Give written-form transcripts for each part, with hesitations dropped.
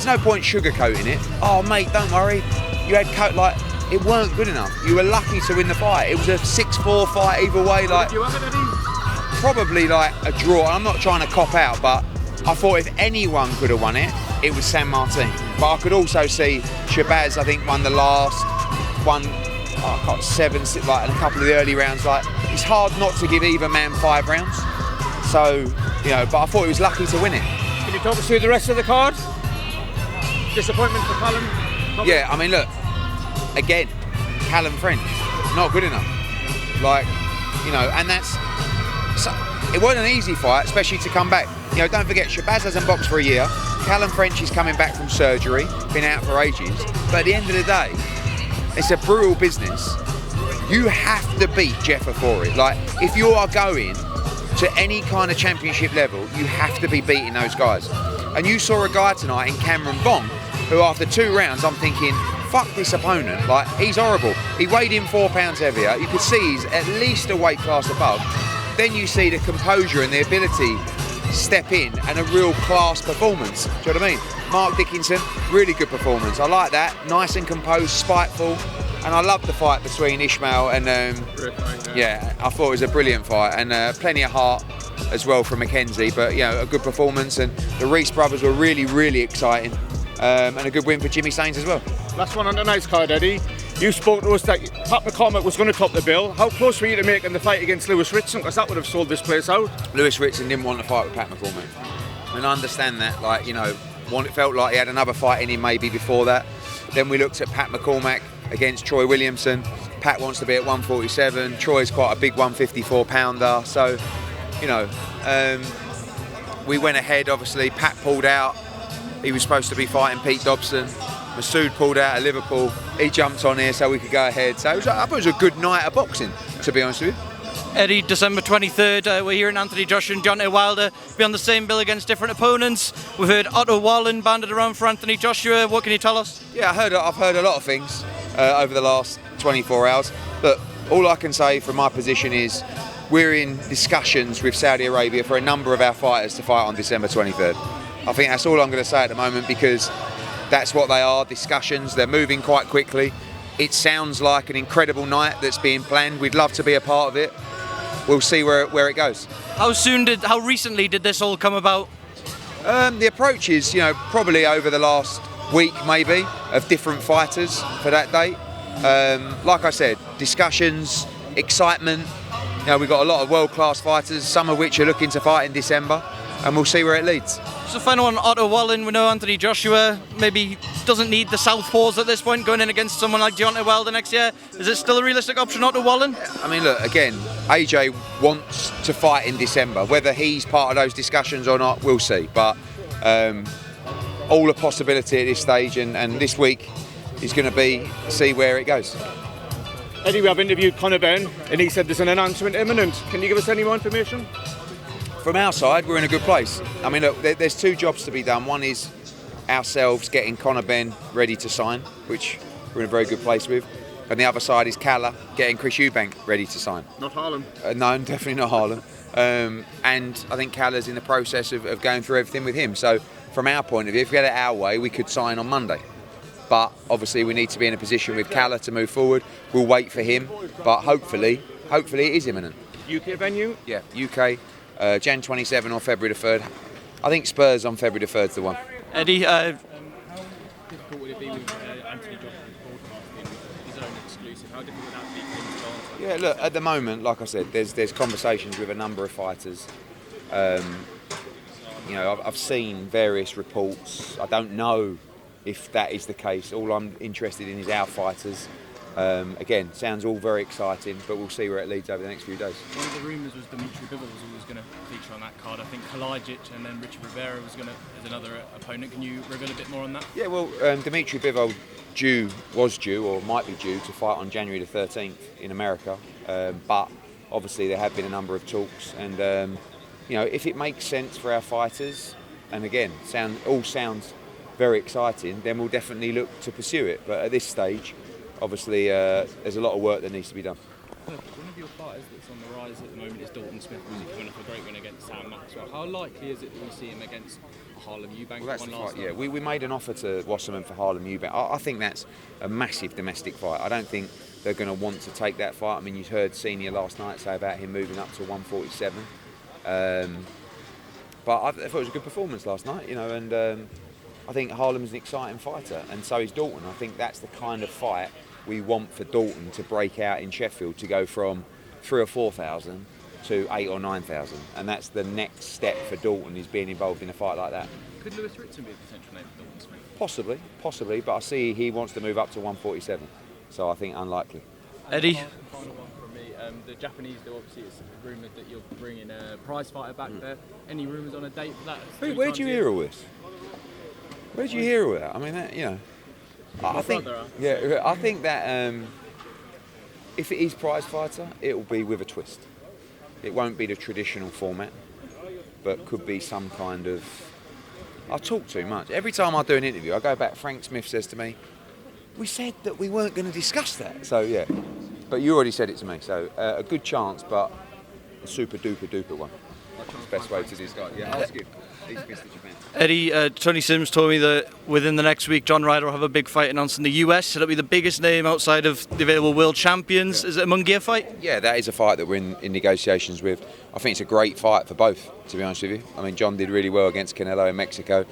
there's no point sugarcoating it. Oh mate, don't worry, you had it weren't good enough. You were lucky to win the fight. It was a 6-4 fight either way. Like, did you have it, Eddie? Probably like a draw. I'm not trying to cop out, but I thought if anyone could have won it, it was Sanmartin. But I could also see Shabazz, I think, won the last one. I got 7, like, in a couple of the early rounds. Like, it's hard not to give either man 5 rounds. So, you know, but I thought he was lucky to win it. Can you talk us through the rest of the card? Disappointment for Callum? Yeah, I mean, look, again, Callum French, not good enough. Like, you know, and it wasn't an easy fight, especially to come back. You know, don't forget, Shabazz hasn't boxed for a year. Callum French is coming back from surgery, been out for ages. But at the end of the day, it's a brutal business. You have to beat Jeffer for it. Like, if you are going to any kind of championship level, you have to be beating those guys. And you saw a guy tonight in Cameron Bong, who after 2 rounds, I'm thinking, fuck this opponent. Like, he's horrible. He weighed in 4 pounds heavier. You could see he's at least a weight class above. Then you see the composure and the ability to step in and a real class performance. Do you know what I mean? Mark Dickinson, really good performance. I like that. Nice and composed, spiteful. And I loved the fight between Ishmael and yeah, I thought it was a brilliant fight, and plenty of heart as well from Mackenzie. But, you know, a good performance, and the Reese brothers were really, really exciting, and a good win for Jimmy Sains as well. Last one on tonight's card, Eddie. You spoke to us that Pat McCormack was going to top the bill. How close were you to making the fight against Lewis Ritson? Because that would have sold this place out. Lewis Ritson didn't want to fight with Pat McCormack. And I understand that. Like, you know, it felt like he had another fight in him maybe before that. Then we looked at Pat McCormack against Troy Williamson. Pat wants to be at 147. Troy's quite a big 154 pounder. So, you know, we went ahead, obviously. Pat pulled out. He was supposed to be fighting Pete Dobson. Masoud pulled out of Liverpool. He jumped on here so we could go ahead. So I thought it was a good night of boxing, to be honest with you. Eddie, December 23rd, we're hearing Anthony Joshua and Deontay Wilder be on the same bill against different opponents. We've heard Otto Wallen banded around for Anthony Joshua. What can you tell us? Yeah, I've heard a lot of things over the last 24 hours. Look, all I can say from my position is we're in discussions with Saudi Arabia for a number of our fighters to fight on December 23rd. I think that's all I'm going to say at the moment, because that's what they are, discussions. They're moving quite quickly. It sounds like an incredible night that's being planned. We'd love to be a part of it. We'll see where it goes. How recently did this all come about? The approach is, you know, probably over the last week maybe, of different fighters for that date. Like I said, discussions, excitement. You know, we've got a lot of world-class fighters, some of which are looking to fight in December, and we'll see where it leads. So final one, Otto Wallen. We know Anthony Joshua maybe doesn't need the southpaws at this point, going in against someone like Deontay Wilder next year. Is it still a realistic option, Otto Wallen? I mean, look, again, AJ wants to fight in December. Whether he's part of those discussions or not, we'll see. But all a possibility at this stage, and this week is going to be see where it goes. Eddie, we have interviewed Conor Benn, and he said there's an announcement imminent. Can you give us any more information? From our side, we're in a good place. I mean, look, there's 2 jobs to be done. One is ourselves getting Conor Benn ready to sign, which we're in a very good place with. And the other side is Calla getting Chris Eubank ready to sign. Not Harlem. No, definitely not Harlem. And I think Calla's in the process of going through everything with him. So from our point of view, if we had it our way, we could sign on Monday. But obviously we need to be in a position with Calla to move forward. We'll wait for him, but hopefully it is imminent. UK venue? Yeah, UK. Jan 27 or February the 3rd. I think Spurs on February the 3rd is the one. Eddie, how difficult would it be with Anthony Joshua's broadcasting his own exclusive? How difficult would that be for him to Yeah, look, at the moment, like I said, there's conversations with a number of fighters. You know, I've seen various reports. I don't know if that is the case. All I'm interested in is our fighters. Again, sounds all very exciting, but we'll see where it leads over the next few days. One of the rumours was Dimitri Bivol was going to feature on that card. I think Kalajic and then Richard Rivera was going to as another opponent. Can you reveal a bit more on that? Yeah, well, Dimitri Bivol was due or might be due to fight on January the 13th in America, but obviously there have been a number of talks, and you know, if it makes sense for our fighters, and again, sounds very exciting, then we'll definitely look to pursue it. But at this stage, obviously, there's a lot of work that needs to be done. One of your fighters that's on the rise at the moment is Dalton Smith, who's coming off a great win against Sam Maxwell. How likely is it that we see him against Harlem Eubank? Well, that's the fight, yeah. We made an offer to Wasserman for Harlem Eubank. I think that's a massive domestic fight. I don't think they're going to want to take that fight. I mean, you heard Senior last night say about him moving up to 147. But I thought it was a good performance last night, you know, and I think Harlem's an exciting fighter, and so is Dalton. I think that's the kind of fight we want for Dalton to break out in Sheffield, to go from 3,000 or 4,000 to 8,000 or 9,000, and that's the next step for Dalton, is being involved in a fight like that. Could Lewis Ritson be a potential name for Dalton Smith? Possibly, but I see he wants to move up to 147, so I think unlikely. Eddie? Final one from me. The Japanese, though, obviously it's rumoured that you're bringing a prize fighter back there. Any rumours on a date for that? Where'd you hear all this? Where'd you hear all that? I mean, that, you know, I think that if it is prize fighter, it will be with a twist. It won't be the traditional format, but could be some kind of. I talk too much. Every time I do an interview, I go back. Frank Smith says to me, "We said that we weren't going to discuss that." So yeah, but you already said it to me. So a good chance, but a super duper one. That's the best way to discuss. Yeah, ask him. He's been to Japan. Eddie, Tony Sims told me that within the next week, John Ryder will have a big fight announced in the US. So that'll be the biggest name outside of the available world champions. Yeah. Is it a Munguia fight? Yeah, that is a fight that we're in negotiations with. I think it's a great fight for both, to be honest with you. I mean, John did really well against Canelo in Mexico.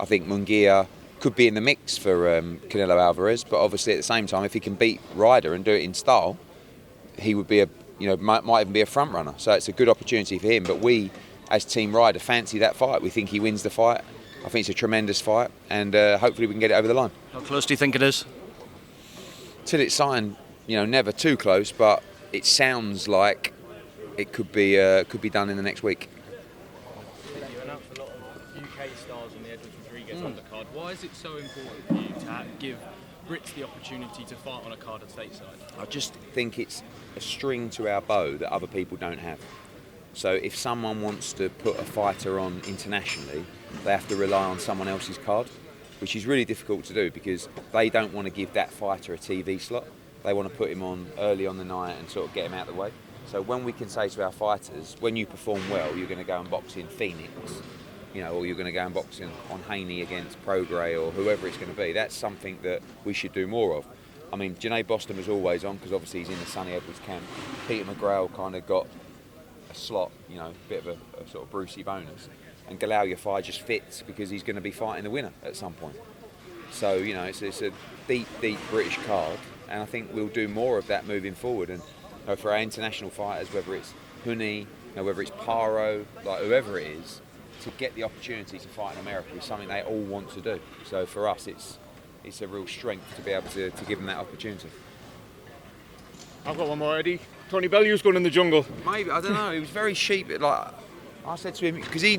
I think Munguia could be in the mix for Canelo Alvarez, but obviously at the same time, if he can beat Ryder and do it in style, he would be might even be a front runner. So it's a good opportunity for him. But we, as Team Ryder, fancy that fight. We think he wins the fight. I think it's a tremendous fight, and hopefully we can get it over the line. How close do you think it is? Till it's signed, never too close, but it sounds like it could be done in the next week. You announced a lot of UK stars on the Edwards Rodriguez undercard. Why is it so important for you to give Brits the opportunity to fight on a card at stateside? I just think it's a string to our bow that other people don't have. So if someone wants to put a fighter on internationally, they have to rely on someone else's card, which is really difficult to do because they don't want to give that fighter a TV slot. They want to put him on early on the night and sort of get him out of the way. So when we can say to our fighters, when you perform well, you're going to go and box in Phoenix, or you're going to go and box on Haney against Prograis or whoever it's going to be, that's something that we should do more of. I mean, Janae Boston was always on because obviously he's in the Sonny Edwards camp. Peter McGrail kind of got a slot, a bit of a sort of Brucey bonus. And Galal Yafai just fits because he's going to be fighting the winner at some point. So, it's a deep British card, and I think we'll do more of that moving forward. And for our international fighters, whether it's Huni, whether it's Paro, like whoever it is, to get the opportunity to fight in America is something they all want to do. So for us, it's a real strength to be able to give them that opportunity. I've got one more, Eddie. Tony Bellew's going in the jungle. Maybe, I don't know. He was very sheep. Like I said to him, because he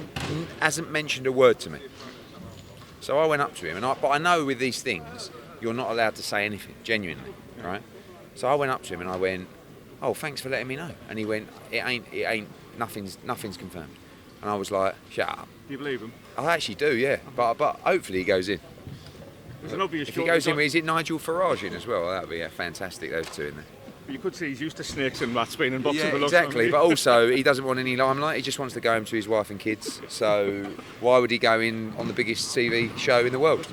hasn't mentioned a word to me. So I went up to him, but I know with these things, you're not allowed to say anything, genuinely, right? So I went up to him and I went, "Oh, thanks for letting me know." And he went, "It ain't, nothing's confirmed." And I was like, "Shut up." Do you believe him? I actually do, yeah. But hopefully he goes in. There's an obvious if he goes in, is it Nigel Farage in as well? That would be fantastic, those two in there. You could see he's used to snakes and rats being in boxing. Yeah, exactly. But also, he doesn't want any limelight. He just wants to go home to his wife and kids. So why would he go in on the biggest TV show in the world?